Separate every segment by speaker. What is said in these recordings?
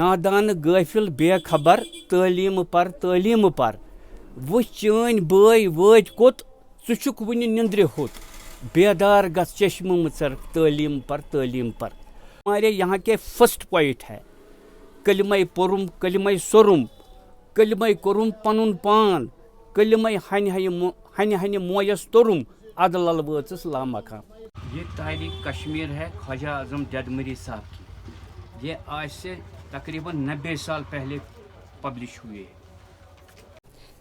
Speaker 1: नादान गाफिल बेखबर तालीम पर वो चैन बय वत कोत चुक वुनि निंद्रे होत बेदार गस चश्म मचर तालीम पर। हमारे यहाँ के फर्स्ट पॉइंट है कलिमय पोरुम कलिमय सोरुम कलिमय कोरुम पनुन पान कलिमय हन हन मोयस तोरुम अदलल वचस लामकाम। ये तारीख कश्मीर है ख्वाजा आजम ददमरी साहब की। ये आज से तकरीबन 90 साल पहले पब्लिश हुए।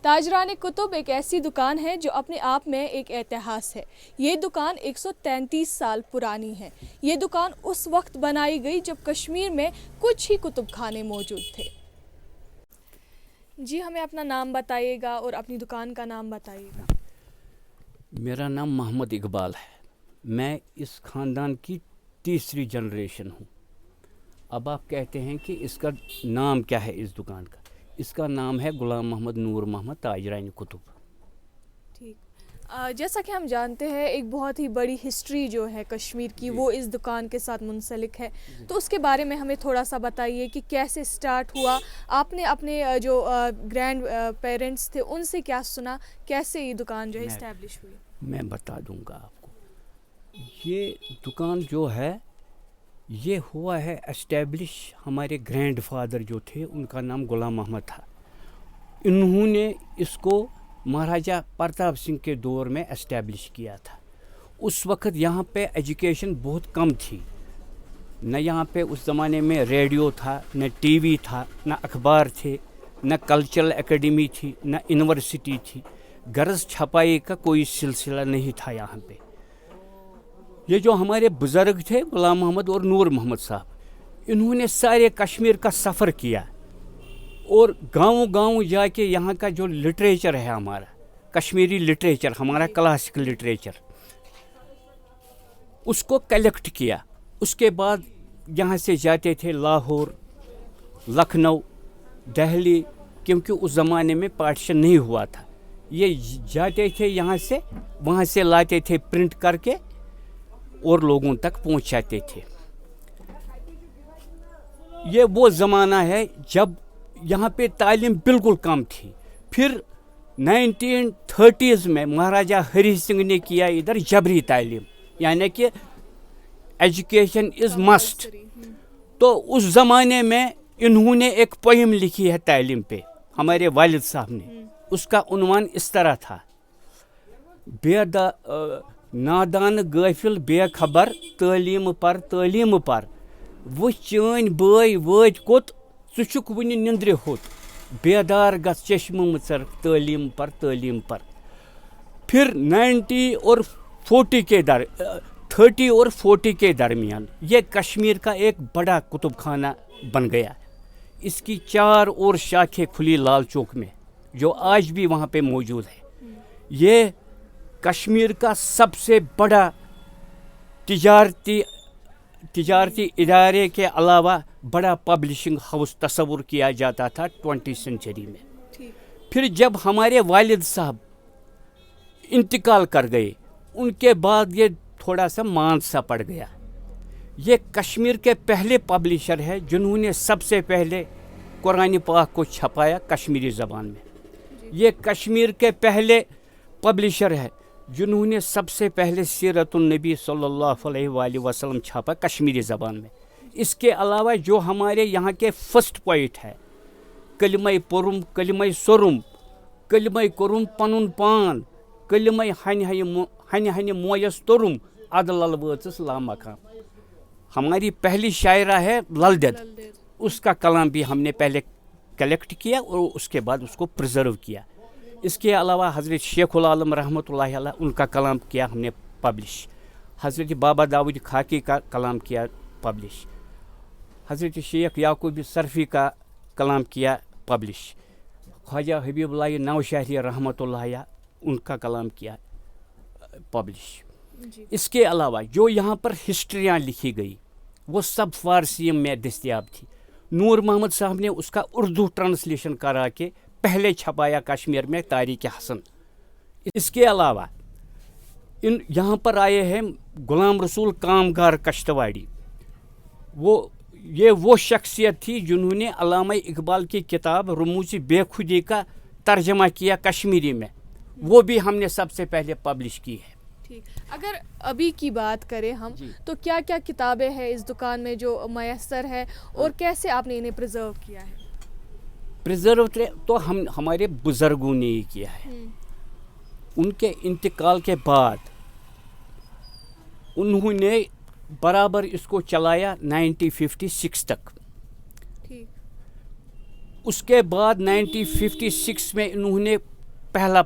Speaker 2: ताजरान कुतुब एक ऐसी दुकान है जो अपने आप में एक इतिहास है। ये दुकान 133 साल पुरानी है। ये दुकान उस वक्त बनाई गई जब कश्मीर में कुछ ही कुतुब खाने मौजूद थे। जी हमें अपना नाम बताइएगा और अपनी दुकान का नाम बताइएगा।
Speaker 1: मेरा नाम मोहम्मद इकबाल है। मैं इस ख़ानदान की तीसरी जनरेशन हूँ। अब आप कहते हैं कि इसका नाम क्या है इस दुकान का? इसका नाम है गुलाम मोहम्मद नूर मोहम्मद ताजरान कुतुब।
Speaker 2: ठीक, जैसा कि हम जानते हैं एक बहुत ही बड़ी हिस्ट्री जो है कश्मीर की वो इस दुकान के साथ मुंसलिक है, तो उसके बारे में हमें थोड़ा सा बताइए कि कैसे स्टार्ट हुआ, आपने अपने जो ग्रैंड पेरेंट्स थे उनसे क्या सुना, कैसे ये दुकान जो है इस्टेब्लिश हुई?
Speaker 1: मैं बता दूंगा आपको। ये दुकान जो है ये हुआ है एस्टेब्लिश, हमारे ग्रैंड फादर जो थे उनका नाम गुलाम मोहम्मद था। इन्होंने इसको महाराजा प्रताप सिंह के दौर में एस्टेब्लिश किया था। उस वक्त यहाँ पे एजुकेशन बहुत कम थी, न यहाँ पे उस ज़माने में रेडियो था, न टीवी था, न अखबार थे, न कल्चरल एकेडमी थी, न यूनिवर्सिटी थी। गरज छपाई का कोई सिलसिला नहीं था यहाँ पे। ये जो हमारे बुज़ुर्ग थे गुलाम मोहम्मद और नूर मोहम्मद साहब, इन्होंने सारे कश्मीर का सफ़र किया और गांव-गांव जाके यहाँ का जो लिटरेचर है हमारा कश्मीरी लिटरेचर, हमारा क्लासिकल लिटरेचर, उसको कलेक्ट किया। उसके बाद यहाँ से जाते थे लाहौर, लखनऊ, दिल्ली, क्योंकि उस ज़माने में पार्टीशन नहीं हुआ था। ये जाते थे यहाँ से, वहाँ से लाते थे प्रिंट करके और लोगों तक पहुँचाते थे। ये वो ज़माना है जब यहाँ पे तालीम बिल्कुल कम थी। फिर 1930s में महाराजा हरी सिंह ने किया इधर जबरी तालीम, यानी कि एजुकेशन इज़ मस्ट। तो उस ज़माने में इन्होंने एक पोइम लिखी है तालीम पे, हमारे वालिद साहब ने। उसका उन्वान इस तरह था, नादान गाफिल बेखबर तालीम पर वो चैन बय वत कोत चुक वुनि निंद्रे होत बेदार गस चश्म मचर तालीम पर। फिर 30 और 40 के दरमियान ये कश्मीर का एक बड़ा कुतुब खाना बन गया। इसकी 4 और शाखें खुली लाल चौक में, जो आज भी वहाँ पे मौजूद है। ये कश्मीर का सबसे बड़ा तिजारती इदारे के अलावा बड़ा पब्लिशिंग हाउस तस्वुर किया जाता था 20वीं सेंचुरी में। फिर जब हमारे वालिद साहब इंतकाल कर गए, उनके बाद ये थोड़ा सा मान सा पड़ गया। ये कश्मीर के पहले पब्लिशर है जिन्होंने सबसे पहले कुरान पाक को छपाया कश्मीरी ज़बान में। ये कश्मीर के पहले पब्लिशर है जिन्होंने सबसे पहले सीरतुन नबी सल्लल्लाहु अलैहि वसल्लम छापा कश्मीरी ज़बान में। इसके अलावा जो हमारे यहाँ के फर्स्ट पॉइंट है कलिमय पोरुम कलिमय सोरुम कलिमय कोरुम पनुन पान कलिमय हन हन मोयस तोरुम अदलल वचस लामकाम। हमारी पहली शायरा है ललदेद, उसका कलाम भी हमने पहले कलेक्ट किया और उसके बाद उसको प्रिजर्व किया। इसके अलावा हज़रत शेखुल आलम रहमतुल्लाहि अलैह उनका कलाम किया हमने पब्लिश। हज़रत बाबा दाऊद खाकी का कलाम किया पब्लिश। हज़रत शेख याकूब सरफ़ी का कलाम किया पब्लिश। ख्वाजा हबीबुल्लाह नौशहरी रहमतुल्लाहि उनका कलाम किया पब्लिश। इसके अलावा जो यहाँ पर हिस्ट्रियाँ लिखी गई वो सब फ़ारसी में दस्तयाब थी। नूर मोहम्मद साहब ने उसका उर्दू ट्रांसलेशन करा के पहले छपाया कश्मीर में तारीख़ हसन। इसके अलावा यहाँ पर आए हैं गुलाम रसूल कामगार कश्तवाड़ी, वो ये वो शख्सियत थी जिन्होंने अल्लामा इकबाल की किताब रमूज़ बेखुदी का तर्जमा किया कश्मीरी में, वो भी हमने सबसे पहले पब्लिश की है।
Speaker 2: ठीक, अगर अभी की बात करें हम तो क्या क्या किताबें हैं इस दुकान में जो मैसर है और कैसे आपने इन्हें प्रिजर्व किया है?
Speaker 1: प्रिजर्व तो हमारे बुज़ुर्गों ने ही किया है। उनके इंतकाल के बाद उन्होंने बराबर इसको चलाया 1956 तक।
Speaker 2: ठीक,
Speaker 1: उसके बाद 1956 में इन्होंने पहला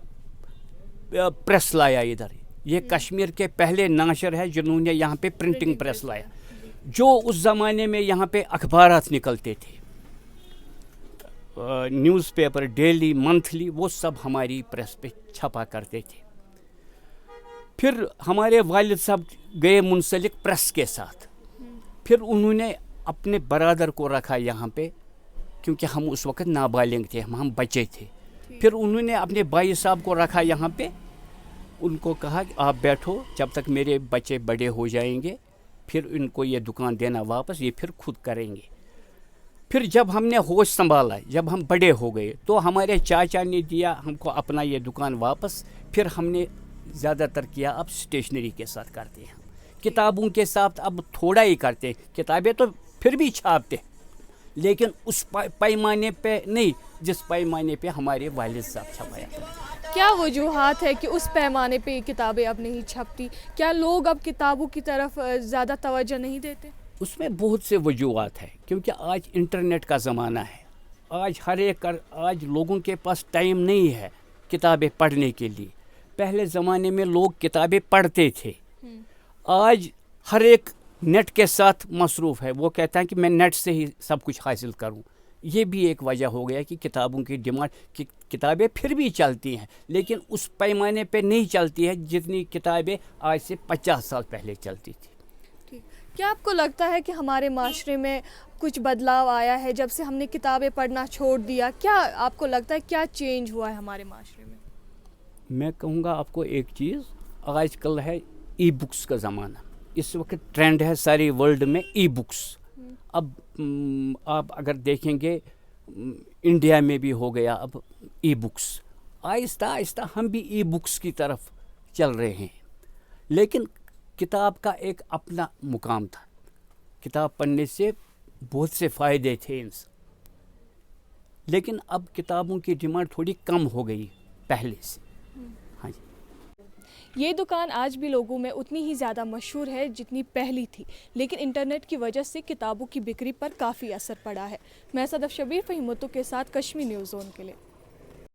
Speaker 1: प्रेस लाया इधर। ये कश्मीर के पहले नाशर है जिन्होंने यहाँ पे प्रिंटिंग प्रेस लाया। जो उस ज़माने में यहाँ पे अखबारात निकलते थे, न्यूज़पेपर, डेली, मंथली, वो सब हमारी प्रेस पे छपा करते थे। फिर हमारे वालिद साहब गए मुंसलिक प्रेस के साथ। फिर उन्होंने अपने बरादर को रखा यहाँ पे, क्योंकि हम उस वक्त नाबालिग थे, हम बच्चे थे। फिर उन्होंने अपने भाई साहब को रखा यहाँ पे, उनको कहा कि आप बैठो जब तक मेरे बच्चे बड़े हो जाएंगे, फिर इनको ये दुकान देना वापस, ये फिर खुद करेंगे। फिर जब हमने होश संभाला, जब हम बड़े हो गए, तो हमारे चाचा ने दिया हमको अपना ये दुकान वापस। फिर हमने ज़्यादातर किया अब स्टेशनरी के साथ करते हैं, किताबों के साथ अब थोड़ा ही करते हैं। किताबें तो फिर भी छापते, लेकिन उस पैमाने पे नहीं जिस पैमाने पे हमारे वालिद साहब छपाया था।
Speaker 2: क्या वजूहात है कि उस पैमाने पे किताबें अब नहीं छपती? क्या लोग अब किताबों की तरफ ज़्यादा तवज्जो नहीं देते?
Speaker 1: उसमें बहुत से वजूहात है, क्योंकि आज इंटरनेट का ज़माना है। आज लोगों के पास टाइम नहीं है किताबें पढ़ने के लिए। पहले ज़माने में लोग किताबें पढ़ते थे, आज हर एक नेट के साथ मसरूफ़ है। वो कहता है कि मैं नेट से ही सब कुछ हासिल करूं। ये भी एक वजह हो गया कि किताबों की डिमांड, कि किताबें फिर भी चलती हैं, लेकिन उस पैमाने पे नहीं चलती है जितनी किताबें आज से 50 साल पहले चलती थी।
Speaker 2: ठीक, क्या आपको लगता है कि हमारे माशरे में कुछ बदलाव आया है जब से हमने किताबें पढ़ना छोड़ दिया? क्या आपको लगता है क्या चेंज हुआ है हमारे माशरे में?
Speaker 1: मैं कहूँगा आपको एक चीज़, आजकल है ई बुक्स का ज़माना। इस वक्त ट्रेंड है सारी वर्ल्ड में ई बुक्स। अब आप अगर देखेंगे इंडिया में भी हो गया अब ई बुक्स। आहिस्ता आहिस्ता हम भी ई बुक्स की तरफ चल रहे हैं। लेकिन किताब का एक अपना मुकाम था। किताब पढ़ने से बहुत से फ़ायदे थे इनसे, लेकिन अब किताबों की डिमांड थोड़ी कम हो गई पहले से। हाँ जी,
Speaker 2: ये दुकान आज भी लोगों में उतनी ही ज़्यादा मशहूर है जितनी पहली थी, लेकिन इंटरनेट की वजह से किताबों की बिक्री पर काफ़ी असर पड़ा है। मैं सदफ शबीर फ़हीमतों के साथ कश्मीर न्यूज़ ज़ोन के लिए।